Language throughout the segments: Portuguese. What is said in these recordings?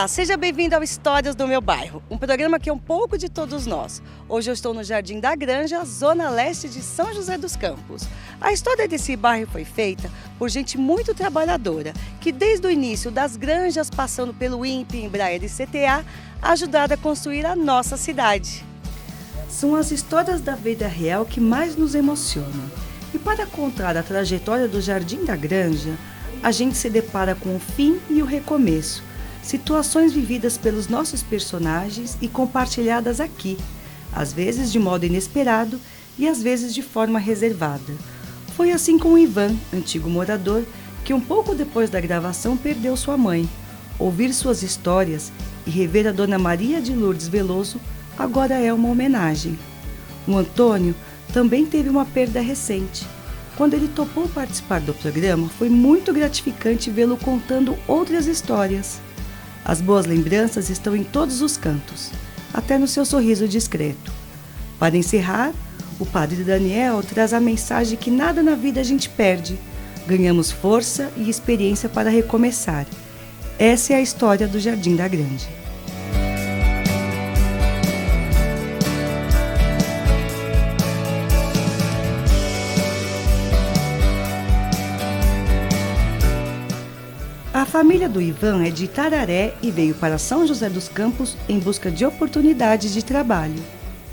Olá, seja bem-vindo ao Histórias do Meu Bairro, um programa que é um pouco de todos nós. Hoje eu estou no Jardim da Granja, zona leste de São José dos Campos. A história desse bairro foi feita por gente muito trabalhadora, que desde o início das granjas, passando pelo INPE, Embraer e CTA, ajudaram a construir a nossa cidade. São as histórias da vida real que mais nos emocionam. E para contar a trajetória do Jardim da Granja, a gente se depara com o fim e o recomeço. Situações vividas pelos nossos personagens e compartilhadas aqui, às vezes de modo inesperado e às vezes de forma reservada. Foi assim com o Ivan, antigo morador, que um pouco depois da gravação perdeu sua mãe. Ouvir suas histórias e rever a Dona Maria de Lourdes Veloso agora é uma homenagem. O Antônio também teve uma perda recente. Quando ele topou participar do programa, foi muito gratificante vê-lo contando outras histórias. As boas lembranças estão em todos os cantos, até no seu sorriso discreto. Para encerrar, o Padre Daniel traz a mensagem que nada na vida a gente perde. Ganhamos força e experiência para recomeçar. Essa é a história do Jardim da Granja. A família do Ivan é de Itararé e veio para São José dos Campos em busca de oportunidades de trabalho.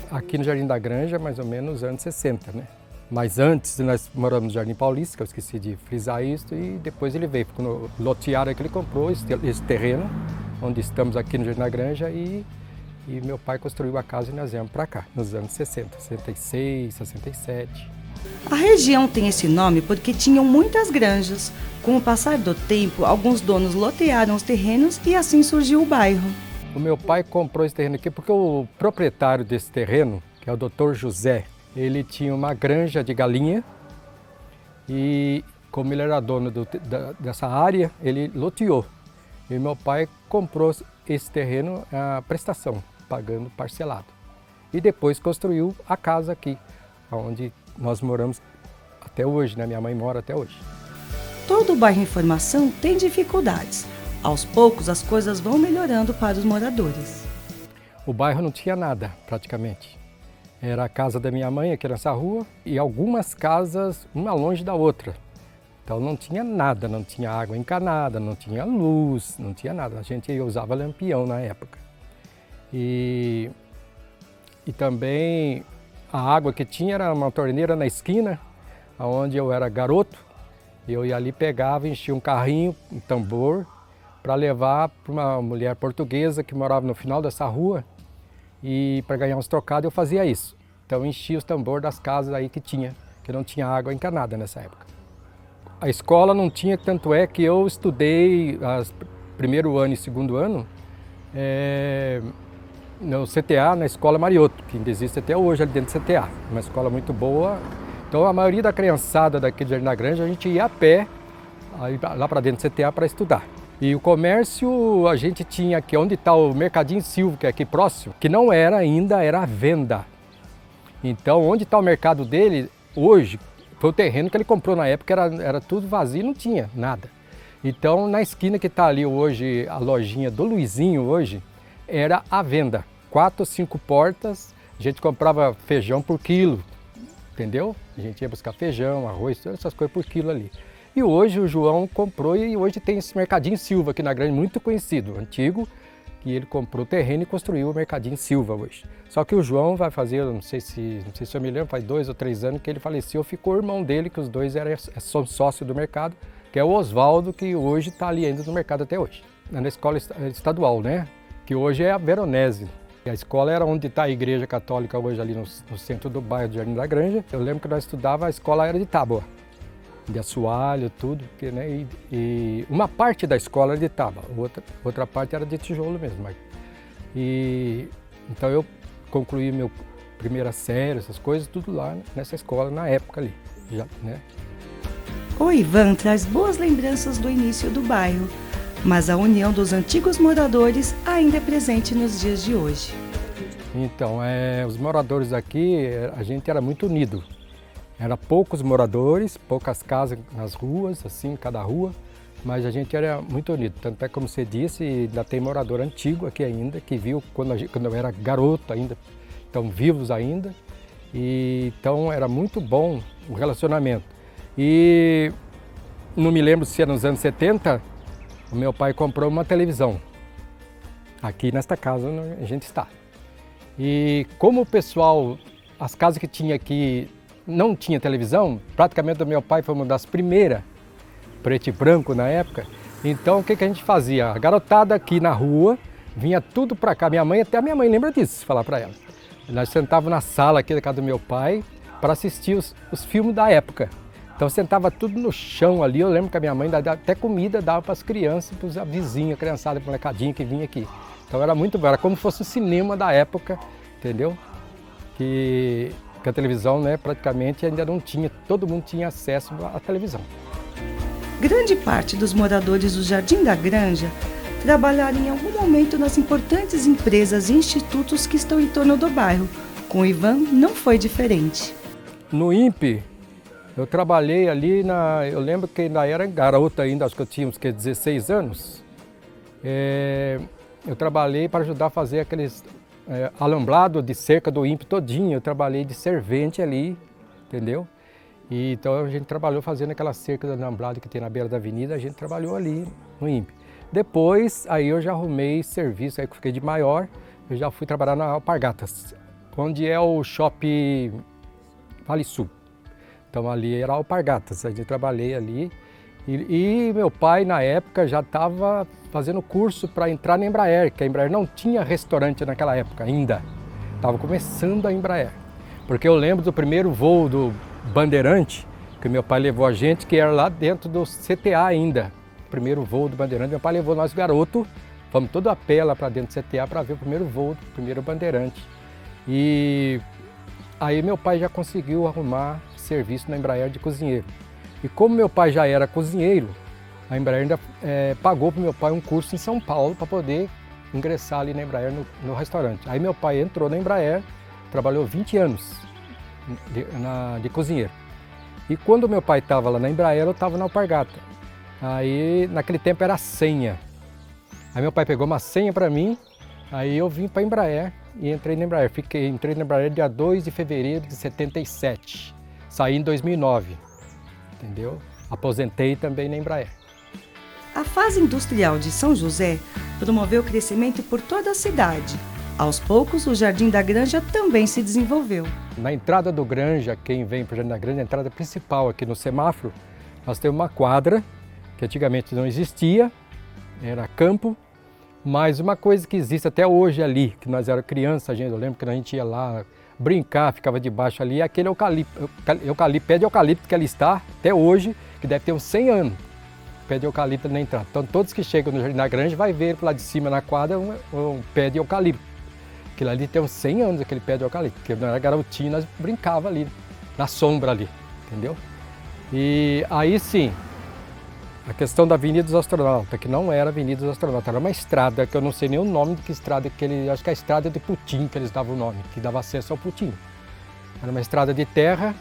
Aqui no Jardim da Granja, mais ou menos anos 60, né? Mas antes nós moramos no Jardim Paulista, que eu esqueci de frisar isso, e depois ele veio, no loteário que ele comprou esse terreno, onde estamos aqui no Jardim da Granja, e meu pai construiu a casa e nós viemos para cá, nos anos 60, 66, 67. A região tem esse nome porque tinham muitas granjas. Com o passar do tempo, alguns donos lotearam os terrenos e assim surgiu o bairro. O meu pai comprou esse terreno aqui porque o proprietário desse terreno, que é o Dr. José, ele tinha uma granja de galinha e como ele era dono dessa área, ele loteou. E meu pai comprou esse terreno à prestação, pagando parcelado. E depois construiu a casa aqui, onde nós moramos até hoje, né? Minha mãe mora até hoje. Todo o bairro em formação tem dificuldades. Aos poucos as coisas vão melhorando para os moradores. O bairro não tinha nada, praticamente. Era a casa da minha mãe aqui nessa rua e algumas casas, uma longe da outra. Então não tinha nada, não tinha água encanada, não tinha luz, não tinha nada. A gente usava lampião na época. E também a água que tinha era uma torneira na esquina, onde eu era garoto. Eu ia ali, pegava, enchia um carrinho, um tambor, para levar para uma mulher portuguesa que morava no final dessa rua. E para ganhar uns trocados eu fazia isso. Então enchia os tambores das casas aí que não tinha água encanada nessa época. A escola não tinha, tanto é que eu estudei primeiro ano e segundo ano no CTA, na Escola Marioto, que ainda existe até hoje ali dentro do CTA. Uma escola muito boa. Então a maioria da criançada daqui de Jardim da Granja, a gente ia a pé lá para dentro do CTA para estudar. E o comércio a gente tinha aqui, onde está o Mercadinho Silva, que é aqui próximo, que não era ainda, era a venda. Então onde está o mercado dele hoje, foi o terreno que ele comprou na época, era tudo vazio, não tinha nada. Então na esquina que está ali hoje, a lojinha do Luizinho hoje, era a venda. 4 ou 5 portas, a gente comprava feijão por quilo, entendeu? A gente ia buscar feijão, arroz, todas essas coisas por quilo ali. E hoje o João comprou e hoje tem esse Mercadinho Silva aqui na Granja, muito conhecido, antigo, que ele comprou o terreno e construiu o Mercadinho Silva hoje. Só que o João vai fazer, não sei se eu me lembro, faz 2 ou 3 anos que ele faleceu, ficou o irmão dele, que os dois são sócios do mercado, que é o Oswaldo, que hoje está ali ainda no mercado até hoje. Na escola estadual, né? Que hoje é a Veronese. A escola era onde está a igreja católica hoje, ali no centro do bairro de Jardim da Granja. Eu lembro que nós estudava, a escola era de tábua, de assoalho, tudo, né? E uma parte da escola era de tábua, outra parte era de tijolo mesmo. Então eu concluí minha primeira série, essas coisas, tudo lá nessa escola, na época ali, já, né? O Ivan traz boas lembranças do início do bairro, mas a união dos antigos moradores ainda é presente nos dias de hoje. Então, os moradores aqui, a gente era muito unido. Era poucos moradores, poucas casas nas ruas, assim, cada rua. mas a gente era muito unido. Tanto é como você disse, ainda tem morador antigo aqui ainda, que viu quando eu era garoto ainda, estão vivos ainda. E, então era muito bom o relacionamento. E não me lembro se era nos anos 70, o meu pai comprou uma televisão, aqui nesta casa onde a gente está. E como o pessoal, as casas que tinha aqui não tinha televisão, praticamente o meu pai foi uma das primeiras, preto e branco na época. Então o que a gente fazia? A garotada aqui na rua vinha tudo para cá. Até a minha mãe lembra disso, falar para ela. Nós sentávamos na sala aqui da casa do meu pai para assistir os filmes da época. Então sentava tudo no chão ali. Eu lembro que a minha mãe até comida dava para as crianças, para os vizinhos, a criançada, a molecadinha que vinha aqui. Então era muito bom, era como se fosse o cinema da época, entendeu? Que a televisão, né, praticamente ainda não tinha, todo mundo tinha acesso à televisão. Grande parte dos moradores do Jardim da Granja trabalharam em algum momento nas importantes empresas e institutos que estão em torno do bairro. Com o Ivan não foi diferente. No INPE, eu trabalhei ali, eu lembro que ainda era garota ainda, acho que eu tinha uns 16 anos. Eu trabalhei para ajudar a fazer aqueles alambrado de cerca do INPE todinho. Eu trabalhei de servente ali, entendeu? E então a gente trabalhou fazendo aquela cerca de alambrado que tem na beira da avenida, a gente trabalhou ali no INPE. Depois, aí eu já arrumei serviço, aí que eu fiquei de maior, eu já fui trabalhar na Alpargatas, onde é o Shopping Vale Sul. Então ali era Alpargatas, aí eu trabalhei ali. E meu pai, na época, já estava fazendo curso para entrar na Embraer, que a Embraer não tinha restaurante naquela época ainda. Estava começando a Embraer. Porque eu lembro do primeiro voo do Bandeirante, que meu pai levou a gente, que era lá dentro do CTA ainda. Primeiro voo do Bandeirante, meu pai levou nós garoto, fomos todo a pé lá para dentro do CTA para ver o primeiro voo do primeiro Bandeirante. E aí meu pai já conseguiu arrumar serviço na Embraer de cozinheiro. E como meu pai já era cozinheiro, a Embraer ainda pagou para meu pai um curso em São Paulo para poder ingressar ali na Embraer no restaurante. Aí meu pai entrou na Embraer, trabalhou 20 anos de cozinheiro. E quando meu pai estava lá na Embraer, eu estava na Alpargata. Aí naquele tempo era senha. Aí meu pai pegou uma senha para mim, aí eu vim para a Embraer e entrei na Embraer. Entrei na Embraer dia 2 de fevereiro de 77, saí em 2009. Entendeu? Aposentei também na Embraer. A fase industrial de São José promoveu o crescimento por toda a cidade. Aos poucos, o Jardim da Granja também se desenvolveu. Na entrada do Granja, quem vem para o Jardim da Granja, a entrada principal aqui no semáforo, nós temos uma quadra, que antigamente não existia, era campo, mas uma coisa que existe até hoje ali, que nós era criança, eu lembro que a gente ia lá brincar, ficava debaixo ali, aquele pé de eucalipto que ali está até hoje, que deve ter uns 100 anos, pé de eucalipto na entrada. Então todos que chegam no Jardim da Granja vai ver lá de cima na quadra um pé de eucalipto. Aquilo ali tem uns 100 anos, aquele pé de eucalipto, porque nós era garotinho, nós brincava ali, na sombra ali, entendeu? E aí sim, a questão da Avenida dos Astronautas, que não era Avenida dos Astronautas, era uma estrada, que eu não sei nem o nome de que estrada, acho que é a estrada de Putim, que eles davam o nome, que dava acesso ao Putim. Era uma estrada de terra,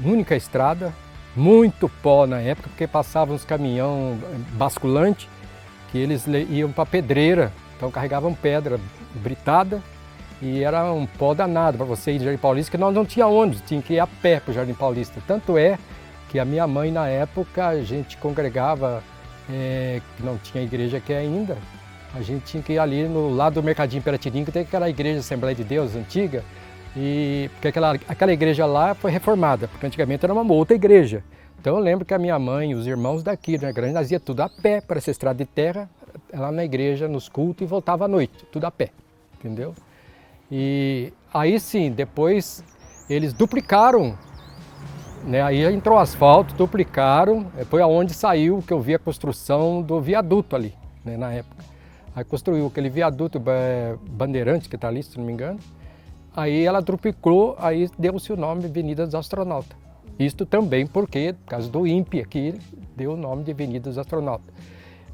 única estrada, muito pó na época, porque passavam uns caminhão basculante, que eles iam para pedreira, então carregavam pedra britada, e era um pó danado para você ir do Jardim Paulista, que nós não tinha ônibus, tinha que ir a pé para o Jardim Paulista. Tanto é que a minha mãe, na época, a gente congregava, que não tinha igreja aqui ainda, a gente tinha que ir ali no lado do Mercadinho Piratininga, que tem aquela igreja Assembleia de Deus antiga, porque aquela igreja lá foi reformada, porque antigamente era uma outra igreja. Então eu lembro que a minha mãe e os irmãos daqui da Granja, nós ia tudo a pé para essa estrada de terra, lá na igreja, nos cultos, e voltava à noite, tudo a pé, entendeu? E aí sim, depois eles duplicaram, né? Aí entrou asfalto, duplicaram, foi aonde saiu, que eu vi a construção do viaduto ali, né, na época. Aí construiu aquele viaduto Bandeirante, que está ali, se não me engano. Aí ela duplicou, aí deu-se o nome de Avenida dos Astronautas. Isto também porque, por causa do INPE aqui, deu o nome de Avenida dos Astronautas.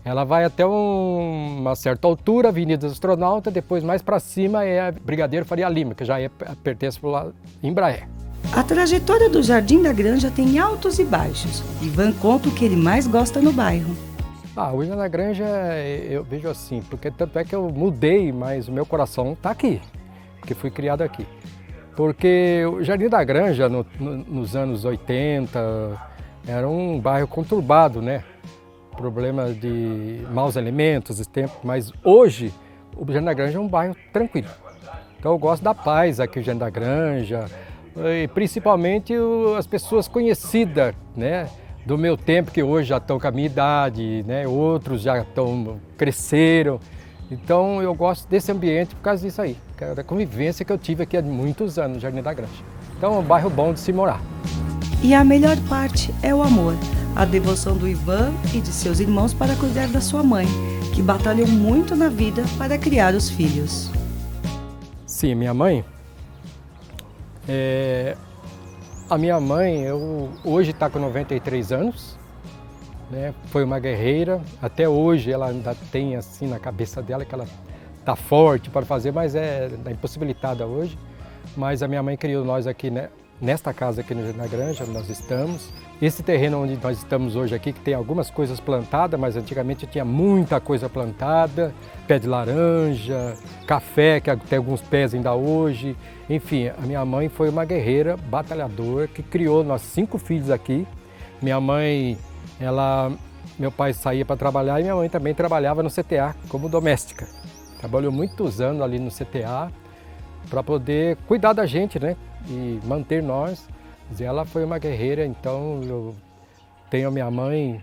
Ela vai até uma certa altura, Avenida dos Astronautas, depois mais para cima é a Brigadeiro Faria Lima, que já pertence para o lado Embraer. A trajetória do Jardim da Granja tem altos e baixos. Ivan conta o que ele mais gosta no bairro. O Jardim da Granja eu vejo assim, porque tanto é que eu mudei, mas o meu coração está aqui, porque fui criado aqui. Porque o Jardim da Granja, nos anos 80, era um bairro conturbado, né? Problema de maus alimentos, esse tempo, mas hoje o Jardim da Granja é um bairro tranquilo. Então eu gosto da paz aqui no Jardim da Granja, e principalmente as pessoas conhecidas, né, do meu tempo, que hoje já estão com a minha idade, né, outros já cresceram. Então eu gosto desse ambiente por causa disso aí, da convivência que eu tive aqui há muitos anos no Jardim da Granja. Então é um bairro bom de se morar. E a melhor parte é o amor, a devoção do Ivan e de seus irmãos para cuidar da sua mãe, que batalhou muito na vida para criar os filhos. Sim, minha mãe, a minha mãe hoje está com 93 anos, né? Foi uma guerreira, até hoje ela ainda tem assim na cabeça dela que ela está forte para fazer, mas é impossibilitada hoje. Mas a minha mãe criou nós aqui, né? Nesta casa aqui no Jardim da Granja, nós estamos. Esse terreno onde nós estamos hoje aqui, que tem algumas coisas plantadas, mas antigamente tinha muita coisa plantada, pé de laranja, café, que tem alguns pés ainda hoje. Enfim, a minha mãe foi uma guerreira, batalhadora, que criou nós 5 filhos aqui. Minha mãe, meu pai saía para trabalhar e minha mãe também trabalhava no CTA como doméstica. Trabalhou muitos anos ali no CTA para poder cuidar da gente, né? E manter nós. Ela foi uma guerreira, então eu tenho a minha mãe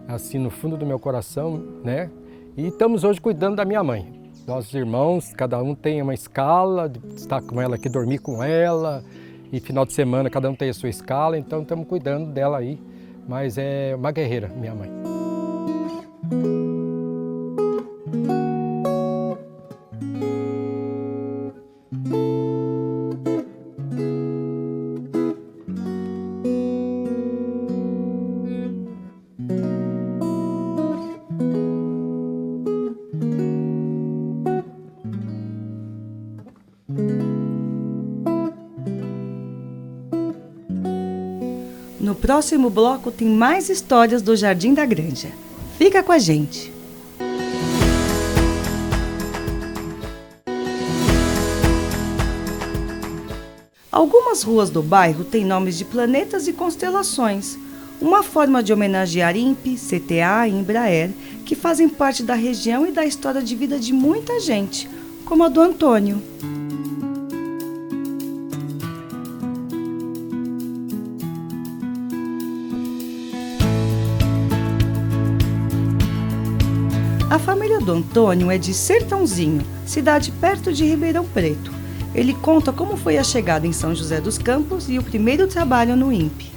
assim no fundo do meu coração, né? E estamos hoje cuidando da minha mãe. Nossos irmãos, cada um tem uma escala, de estar com ela aqui, dormir com ela, e final de semana cada um tem a sua escala, então estamos cuidando dela aí. Mas é uma guerreira, minha mãe. No próximo bloco tem mais histórias do Jardim da Granja. Fica com a gente! Algumas ruas do bairro têm nomes de planetas e constelações, uma forma de homenagear INPE, CTA e Embraer, que fazem parte da região e da história de vida de muita gente, como a do Antônio. A família do Antônio é de Sertãozinho, cidade perto de Ribeirão Preto. Ele conta como foi a chegada em São José dos Campos e o primeiro trabalho no INPE.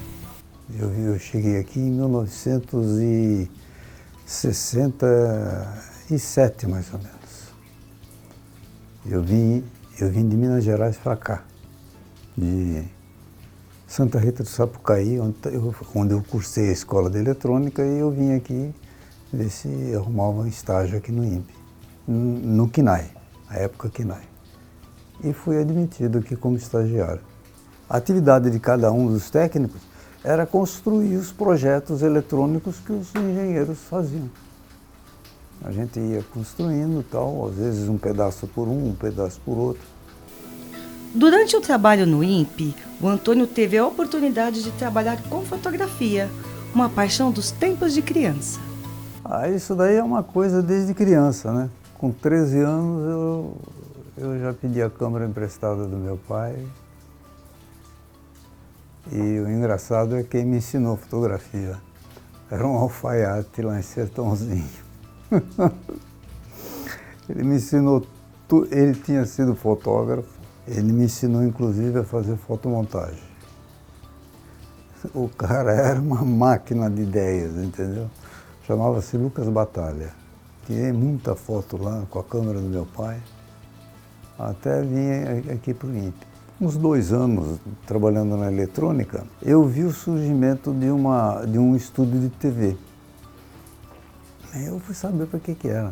Eu cheguei aqui em 1967, mais ou menos. Eu vim de Minas Gerais para cá, de Santa Rita do Sapucaí, onde eu cursei a escola de eletrônica, e eu vim aqui ver se arrumava um estágio aqui no INPE, no KNAI, a época KNAI. E fui admitido aqui como estagiário. A atividade de cada um dos técnicos era construir os projetos eletrônicos que os engenheiros faziam. A gente ia construindo tal, às vezes um pedaço por um pedaço por outro. Durante o trabalho no INPE, o Antônio teve a oportunidade de trabalhar com fotografia, uma paixão dos tempos de criança. Isso daí é uma coisa desde criança, né? Com 13 anos eu já pedi a câmera emprestada do meu pai. E o engraçado é que quem me ensinou fotografia era um alfaiate lá em Sertãozinho. Ele me ensinou, ele tinha sido fotógrafo, ele me ensinou inclusive a fazer fotomontagem. O cara era uma máquina de ideias, entendeu? Chamava-se Lucas Batalha. Tirei muita foto lá com a câmera do meu pai, até vim aqui para o INPE. Uns 2 anos trabalhando na eletrônica, eu vi o surgimento de um estúdio de TV. Eu fui saber para que era.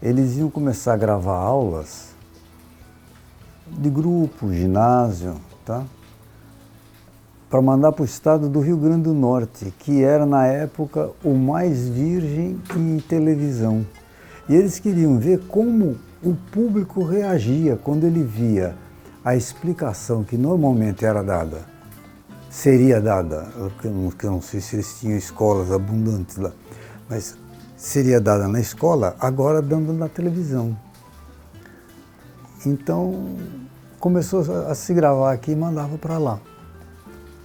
Eles iam começar a gravar aulas de grupo, ginásio, tá? para mandar para o estado do Rio Grande do Norte, que era na época o mais virgem em televisão. E eles queriam ver como o público reagia quando ele via a explicação que normalmente era dada, seria dada, que eu não sei se eles tinham escolas abundantes lá, mas seria dada na escola, agora dando na televisão. Então começou a se gravar aqui e mandava para lá.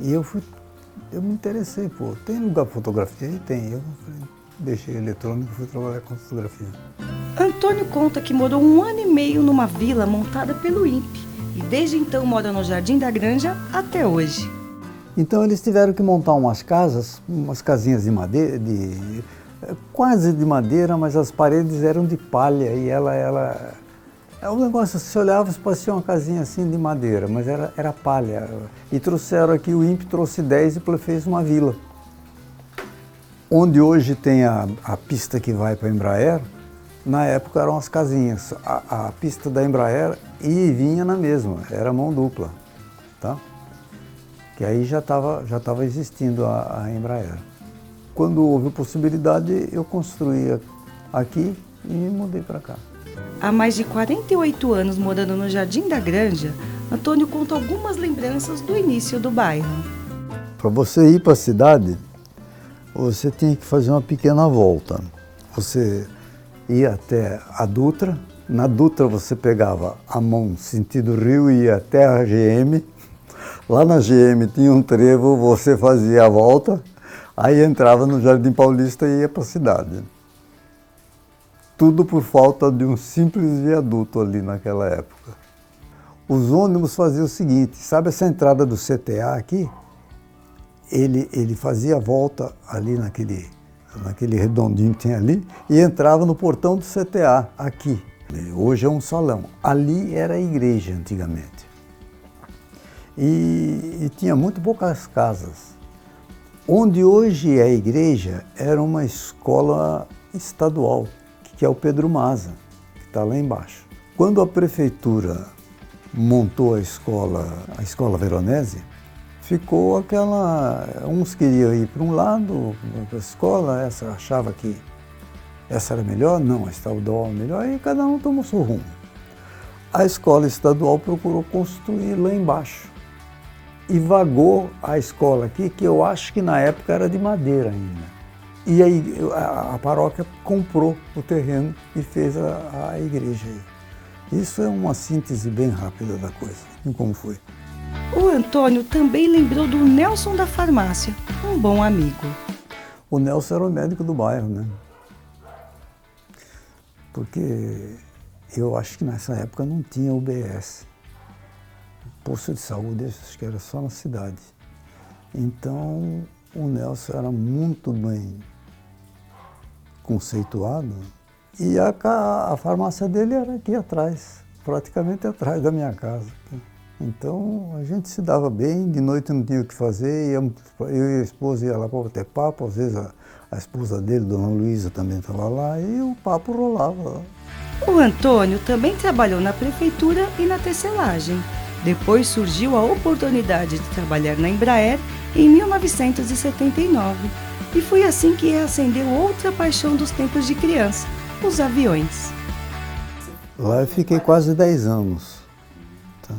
E eu me interessei, pô, tem lugar para fotografia? E tem. Eu deixei eletrônico e fui trabalhar com fotografia. Antônio conta que morou 1 ano e meio numa vila montada pelo INPE e desde então mora no Jardim da Granja até hoje. Então eles tiveram que montar umas casas, umas casinhas de madeira, quase de madeira, mas as paredes eram de palha e ela é um negócio, se olhava, parecia uma casinha assim de madeira, mas era palha. E trouxeram aqui, o INPE trouxe 10 e fez uma vila. Onde hoje tem a pista que vai para a Embraer, na época eram as casinhas. A pista da Embraer vinha na mesma, era mão dupla, tá? Que aí já estava existindo a Embraer. Quando houve possibilidade, eu construí aqui e me mudei para cá. Há mais de 48 anos morando no Jardim da Granja, Antônio conta algumas lembranças do início do bairro. Para você ir para a cidade, você tinha que fazer uma pequena volta. Você ia até a Dutra, na Dutra você pegava a mão sentido rio e ia até a GM. Lá na GM tinha um trevo, você fazia a volta, aí entrava no Jardim Paulista e ia para a cidade. Tudo por falta de um simples viaduto ali naquela época. Os ônibus faziam o seguinte, sabe essa entrada do CTA aqui? Ele fazia a volta ali naquele redondinho que tem ali e entrava no portão do CTA, aqui. Hoje é um salão. Ali era a igreja antigamente. E tinha muito poucas casas. Onde hoje é a igreja era uma escola estadual, que é o Pedro Maza, que está lá embaixo. Quando a prefeitura montou a escola Veronese, ficou aquela... Uns queriam ir para um lado, para a escola, essa achava que essa era melhor, não, a estadual era melhor, e cada um tomou seu rumo. A escola estadual procurou construir lá embaixo. E vagou a escola aqui, que eu acho que na época era de madeira ainda. E aí a paróquia comprou o terreno e fez a igreja aí. Isso é uma síntese bem rápida da coisa, de como foi. O Antônio também lembrou do Nelson da farmácia, um bom amigo. O Nelson era o médico do bairro, né? Porque eu acho que nessa época não tinha UBS. Posto de saúde, acho que era só na cidade. Então, o Nelson era muito bem conceituado e a farmácia dele era aqui atrás, praticamente atrás da minha casa. Então, a gente se dava bem, de noite não tinha o que fazer, eu e a esposa ia lá para bater papo, às vezes a esposa dele, Dona Luísa, também estava lá e o papo rolava. O Antônio também trabalhou na prefeitura e na tecelagem. Depois surgiu a oportunidade de trabalhar na Embraer em 1979. E foi assim que reacendeu outra paixão dos tempos de criança, os aviões. Lá eu fiquei quase 10 anos. Tá?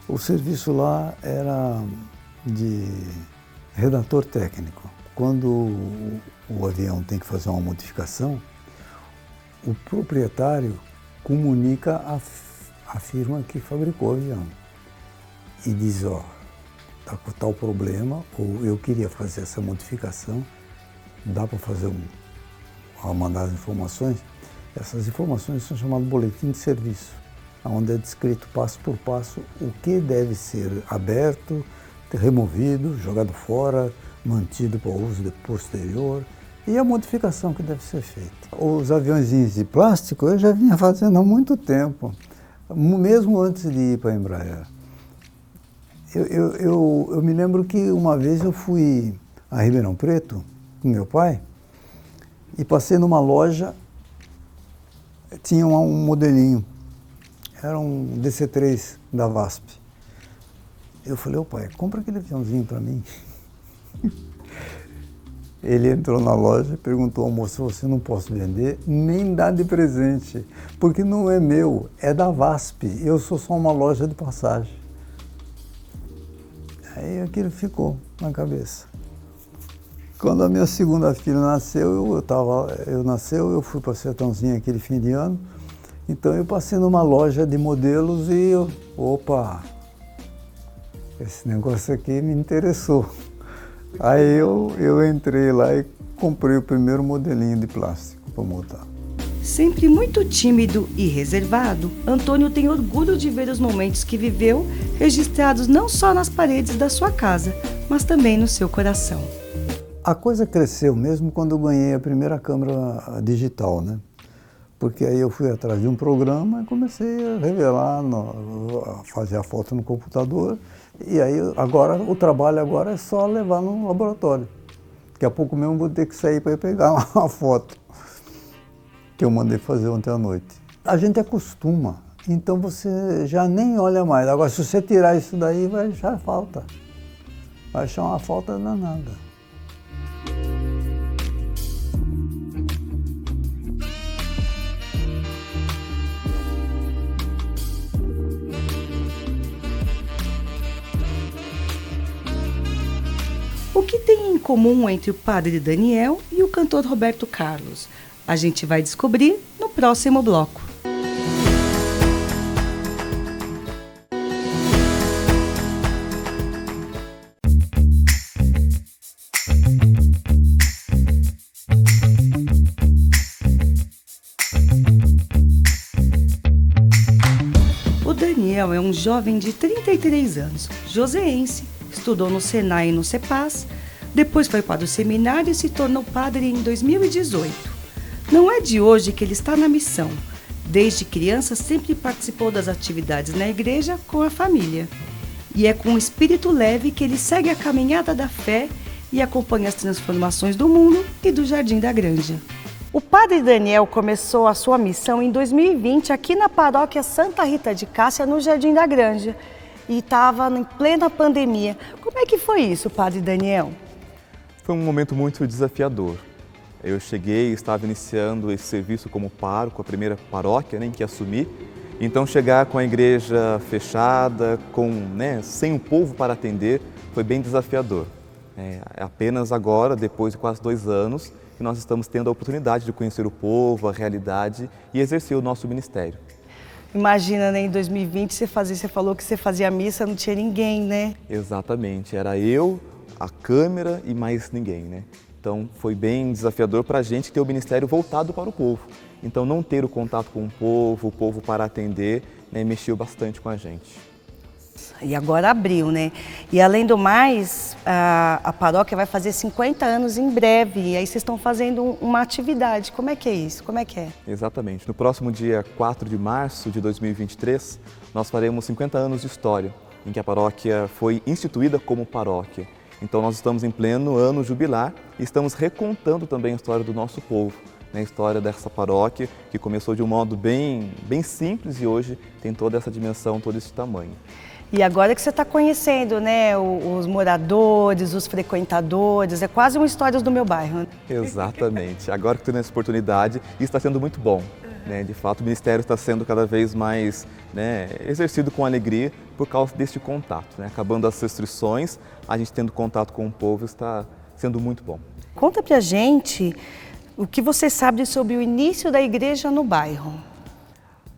O serviço lá era de redator técnico. Quando o avião tem que fazer uma modificação, o proprietário comunica a firma que fabricou o avião. E diz, ó, está com tal problema, ou eu queria fazer essa modificação, dá para fazer mandar as informações. Essas informações são chamadas boletim de serviço, onde é descrito passo por passo o que deve ser aberto, removido, jogado fora, mantido para uso posterior e a modificação que deve ser feita. Os aviõezinhos de plástico eu já vinha fazendo há muito tempo, mesmo antes de ir para a Embraer. Eu me lembro que uma vez eu fui a Ribeirão Preto com meu pai e passei numa loja, tinha um modelinho, era um DC-3 da VASP. Eu falei, ô pai, compra aquele aviãozinho para mim. Ele entrou na loja e perguntou ao moço, você não posso vender, nem dar de presente, porque não é meu, é da VASP, eu sou só uma loja de passagem. Aí aquilo ficou na cabeça. Quando a minha segunda filha nasceu, eu fui para Sertãozinho aquele fim de ano, então eu passei numa loja de modelos e opa, esse negócio aqui me interessou. Aí eu entrei lá e comprei o primeiro modelinho de plástico para montar. Sempre muito tímido e reservado, Antônio tem orgulho de ver os momentos que viveu registrados não só nas paredes da sua casa, mas também no seu coração. A coisa cresceu mesmo quando eu ganhei a primeira câmera digital, né? Porque aí eu fui atrás de um programa e comecei a revelar, a fazer a foto no computador. E aí agora o trabalho agora é só levar no laboratório. Daqui a pouco mesmo vou ter que sair para ir pegar uma foto que eu mandei fazer ontem à noite. A gente acostuma, então você já nem olha mais. Agora se você tirar isso daí vai achar falta. Vai achar uma falta danada. O que tem em comum entre o padre Daniel e o cantor Roberto Carlos? A gente vai descobrir no próximo bloco. O Daniel é um jovem de 33 anos, joseense, estudou no Senai e no CEPAS, depois foi para o seminário e se tornou padre em 2018. Não é de hoje que ele está na missão. Desde criança sempre participou das atividades na igreja com a família. E é com um espírito leve que ele segue a caminhada da fé e acompanha as transformações do mundo e do Jardim da Granja. O padre Daniel começou a sua missão em 2020 aqui na paróquia Santa Rita de Cássia, no Jardim da Granja. E estava em plena pandemia. Como é que foi isso, padre Daniel? Foi um momento muito desafiador. Eu cheguei, estava iniciando esse serviço como pároco, a primeira paróquia em que assumi. Então chegar com a igreja fechada, sem um povo para atender, foi bem desafiador. Apenas agora, depois de quase 2 anos, que nós estamos tendo a oportunidade de conhecer o povo, a realidade e exercer o nosso ministério. Imagina, né, em 2020 você falou que você fazia missa, não tinha ninguém, né? Exatamente, era eu, a câmera e mais ninguém, né? Então foi bem desafiador para a gente ter o ministério voltado para o povo. Então não ter o contato com o povo para atender, né, mexeu bastante com a gente. E agora abriu, né? E além do mais, a paróquia vai fazer 50 anos em breve. E aí vocês estão fazendo uma atividade. Como é que é isso? Como é que é? Exatamente. No próximo dia 4 de março de 2023, nós faremos 50 anos de história, em que a paróquia foi instituída como paróquia. Então nós estamos em pleno ano jubilar e estamos recontando também a história do nosso povo, né? A história dessa paróquia que começou de um modo bem simples e hoje tem toda essa dimensão, todo esse tamanho. E agora que você está conhecendo, né, os moradores, os frequentadores, é quase uma história do meu bairro. Exatamente. Agora que tenho essa oportunidade, isso está sendo muito bom. Né? De fato, o ministério está sendo cada vez mais, né, exercido com alegria por causa deste contato. Né? Acabando as restrições, a gente tendo contato com o povo está sendo muito bom. Conta pra gente o que você sabe sobre o início da igreja no bairro.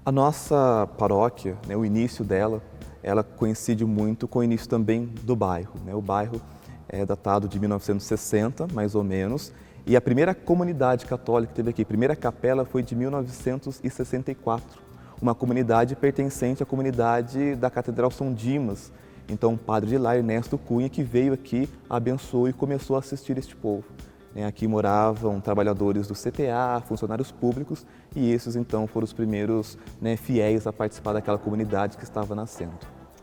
A nossa paróquia, né, o início dela, ela coincide muito com o início também do bairro. Né? O bairro é datado de 1960, mais ou menos, e a primeira comunidade católica que teve aqui, a primeira capela, foi de 1964. Uma comunidade pertencente à comunidade da Catedral São Dimas. Então, o padre de lá, Ernesto Cunha, que veio aqui, abençoou e começou a assistir este povo. Aqui moravam trabalhadores do CTA, funcionários públicos, e esses então foram os primeiros, né, fiéis a participar daquela comunidade que estava nascendo.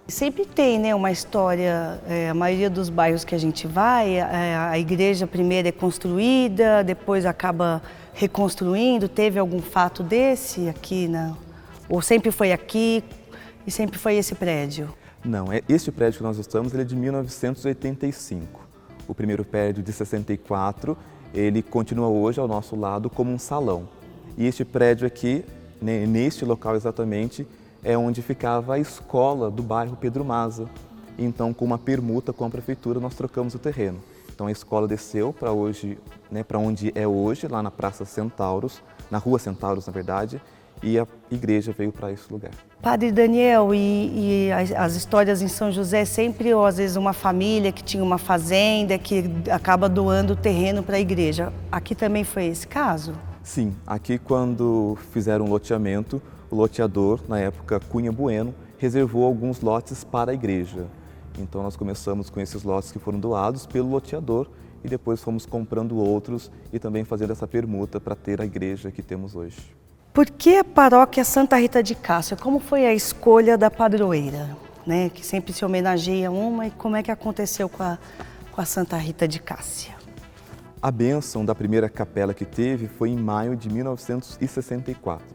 Sempre tem, né, uma história, a maioria dos bairros que a gente vai, a igreja primeiro é construída, depois acaba reconstruindo. Teve algum fato desse aqui, ou sempre foi aqui e sempre foi esse prédio? Não, este prédio que nós estamos ele é de 1985. O primeiro prédio de 64, ele continua hoje ao nosso lado como um salão. E este prédio aqui, né, neste local exatamente, é onde ficava a escola do bairro Pedro Maza. Então, com uma permuta com a prefeitura, nós trocamos o terreno. Então, a escola desceu para hoje, né, para onde é hoje, lá na Praça Centauros, na Rua Centauros, na verdade, e a igreja veio para esse lugar. Padre Daniel, e as histórias em São José sempre, ou às vezes uma família que tinha uma fazenda, que acaba doando o terreno para a igreja. Aqui também foi esse caso? Sim, aqui quando fizeram o loteamento, o loteador, na época Cunha Bueno, reservou alguns lotes para a igreja. Então nós começamos com esses lotes que foram doados pelo loteador e depois fomos comprando outros e também fazendo essa permuta para ter a igreja que temos hoje. Por que a paróquia Santa Rita de Cássia? Como foi a escolha da padroeira? Né? Que sempre se homenageia uma, e como é que aconteceu com a Santa Rita de Cássia? A bênção da primeira capela que teve foi em maio de 1964.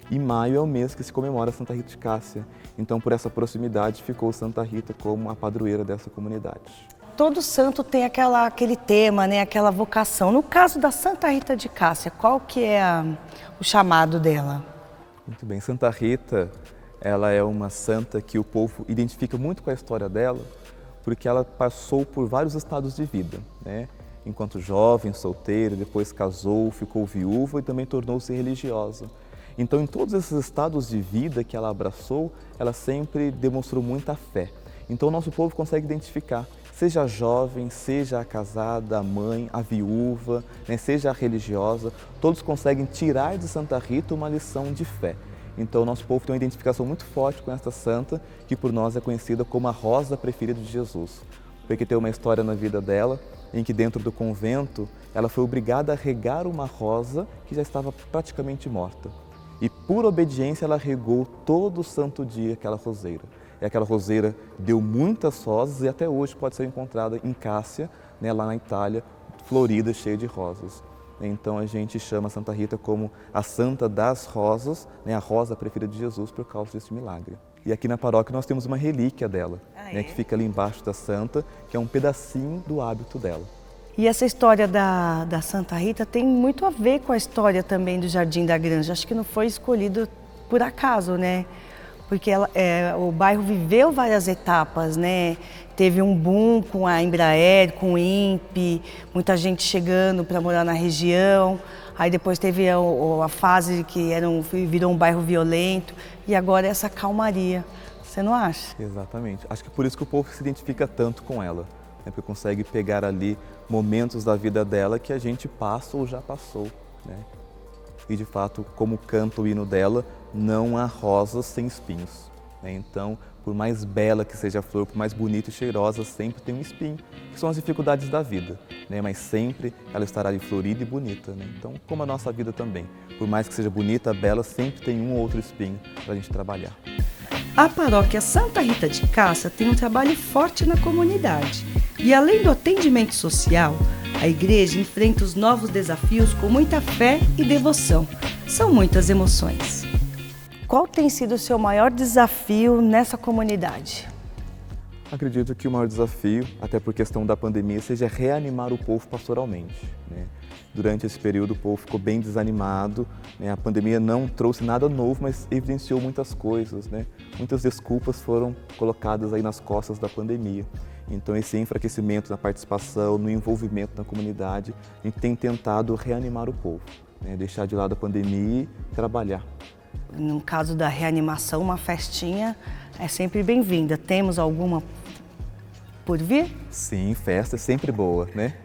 E maio é o mês que se comemora Santa Rita de Cássia. Então, por essa proximidade, ficou Santa Rita como a padroeira dessa comunidade. Todo santo tem aquele tema, né? Aquela vocação. No caso da Santa Rita de Cássia, qual que é o chamado dela? Muito bem, Santa Rita, ela é uma santa que o povo identifica muito com a história dela, porque ela passou por vários estados de vida, né? Enquanto jovem, solteira, depois casou, ficou viúva e também tornou-se religiosa. Então, em todos esses estados de vida que ela abraçou, ela sempre demonstrou muita fé. Então, o nosso povo consegue identificar, seja a jovem, seja a casada, a mãe, a viúva, né, seja a religiosa, todos conseguem tirar de Santa Rita uma lição de fé. Então, o nosso povo tem uma identificação muito forte com esta santa, que por nós é conhecida como a rosa preferida de Jesus. Porque tem uma história na vida dela, em que dentro do convento, ela foi obrigada a regar uma rosa que já estava praticamente morta. E por obediência ela regou todo o santo dia aquela roseira. E aquela roseira deu muitas rosas e até hoje pode ser encontrada em Cássia, né, lá na Itália, florida, cheia de rosas. Então a gente chama Santa Rita como a Santa das Rosas, né, a rosa preferida de Jesus por causa desse milagre. E aqui na paróquia nós temos uma relíquia dela, né, que fica ali embaixo da Santa, que é um pedacinho do hábito dela. E essa história da Santa Rita tem muito a ver com a história também do Jardim da Granja. Acho que não foi escolhido por acaso, né? Porque o bairro viveu várias etapas, né? Teve um boom com a Embraer, com o INPE, muita gente chegando para morar na região. Aí depois teve a fase que virou um bairro violento e agora essa calmaria. Você não acha? Exatamente. Acho que por isso que o povo se identifica tanto com ela. Porque consegue pegar ali momentos da vida dela que a gente passa ou já passou, né? E de fato, como canta o hino dela, não há rosas sem espinhos, né? Então, por mais bela que seja a flor, por mais bonita e cheirosa, sempre tem um espinho, que são as dificuldades da vida, né? Mas sempre ela estará ali florida e bonita, né? Então, como a nossa vida também, por mais que seja bonita, bela, sempre tem um ou outro espinho para a gente trabalhar. A paróquia Santa Rita de Cássia tem um trabalho forte na comunidade. E além do atendimento social, a igreja enfrenta os novos desafios com muita fé e devoção. São muitas emoções. Qual tem sido o seu maior desafio nessa comunidade? Acredito que o maior desafio, até por questão da pandemia, seja reanimar o povo pastoralmente, né? Durante esse período o povo ficou bem desanimado, né? A pandemia não trouxe nada novo, mas evidenciou muitas coisas, né? Muitas desculpas foram colocadas aí nas costas da pandemia. Então esse enfraquecimento na participação, no envolvimento na comunidade, a gente tem tentado reanimar o povo, né? Deixar de lado a pandemia e trabalhar. No caso da reanimação, uma festinha é sempre bem-vinda. Temos alguma por vir? Sim, festa é sempre boa, né?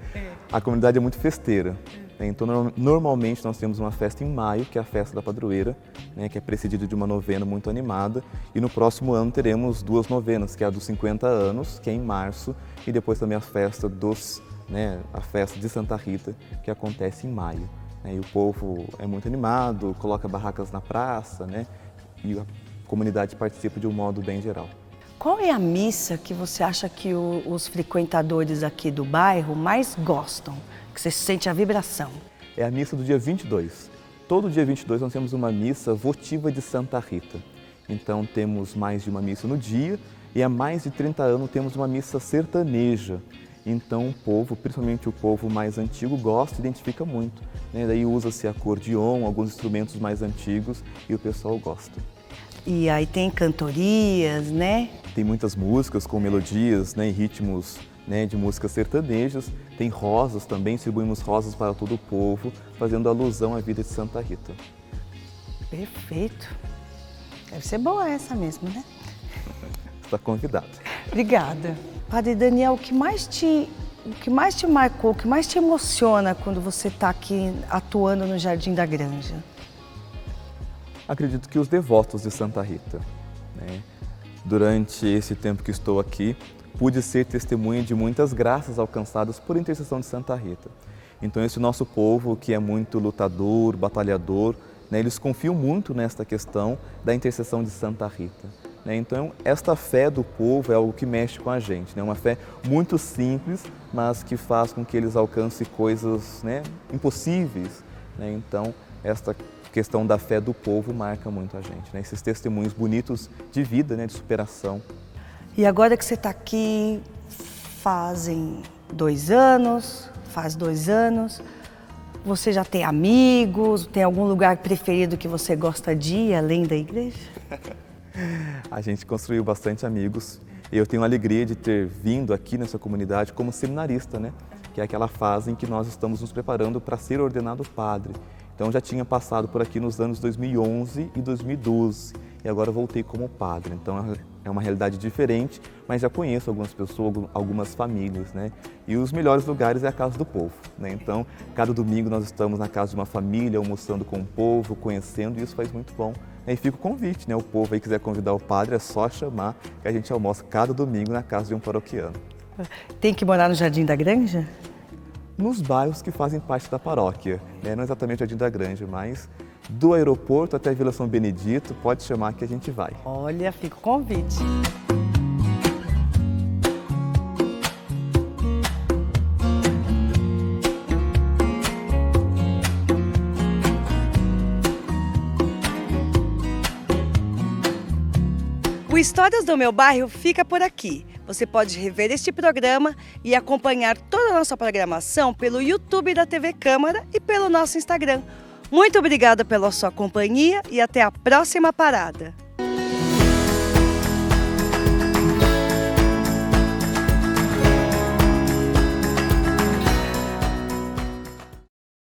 A comunidade é muito festeira, né? Então normalmente nós temos uma festa em maio, que é a festa da padroeira, né? Que é precedida de uma novena muito animada. E no próximo ano teremos 2 novenas, que é a dos 50 anos, que é em março, e depois também a festa a festa de Santa Rita, que acontece em maio. E o povo é muito animado, coloca barracas na praça, né? E a comunidade participa de um modo bem geral. Qual é a missa que você acha que os frequentadores aqui do bairro mais gostam? Que você sente a vibração? É a missa do dia 22. Todo dia 22 nós temos uma missa votiva de Santa Rita. Então temos mais de uma missa no dia E há mais de 30 anos temos uma missa sertaneja. Então o povo, principalmente o povo mais antigo, gosta e identifica muito. Né? Daí usa-se acordeon, alguns instrumentos mais antigos e o pessoal gosta. E aí tem cantorias, né? Tem muitas músicas com melodias, né, e ritmos, né, de músicas sertanejas. Tem rosas também, distribuímos rosas para todo o povo, fazendo alusão à vida de Santa Rita. Perfeito. Deve ser boa essa mesmo, né? Está convidado. Obrigada. Padre Daniel, o que mais te marcou, o que mais te emociona quando você está aqui atuando no Jardim da Granja? Acredito que os devotos de Santa Rita. Né? Durante esse tempo que estou aqui, pude ser testemunha de muitas graças alcançadas por intercessão de Santa Rita. Então esse nosso povo, que é muito lutador, batalhador, né, eles confiam muito nesta questão da intercessão de Santa Rita. Né? Então esta fé do povo é algo que mexe com a gente, né? Uma fé muito simples, mas que faz com que eles alcancem coisas, né, impossíveis. Né? Então esta questão da fé do povo marca muito a gente, né? Esses testemunhos bonitos de vida, né, de superação. E agora que você está aqui, faz 2 anos, você já tem amigos, tem algum lugar preferido que você gosta de ir, além da igreja? A gente construiu bastante amigos. Eu tenho a alegria de ter vindo aqui nessa comunidade como seminarista, né? Que é aquela fase em que nós estamos nos preparando para ser ordenado padre. Então já tinha passado por aqui nos anos 2011 e 2012 e agora voltei como padre. Então é uma realidade diferente, mas já conheço algumas pessoas, algumas famílias, né? E os melhores lugares é a casa do povo, né? Então cada domingo nós estamos na casa de uma família, almoçando com o povo, conhecendo, e isso faz muito bom. E fica o convite, né? O povo aí quiser convidar o padre, é só chamar, que a gente almoça cada domingo na casa de um paroquiano. Tem que morar no Jardim da Granja? Nos bairros que fazem parte da paróquia, né? Não exatamente o Jardim da Granja, mas do aeroporto até a Vila São Benedito, pode chamar que a gente vai. Olha, fica o convite. O Histórias do Meu Bairro fica por aqui. Você pode rever este programa e acompanhar toda a nossa programação pelo YouTube da TV Câmara e pelo nosso Instagram. Muito obrigada pela sua companhia e até a próxima parada.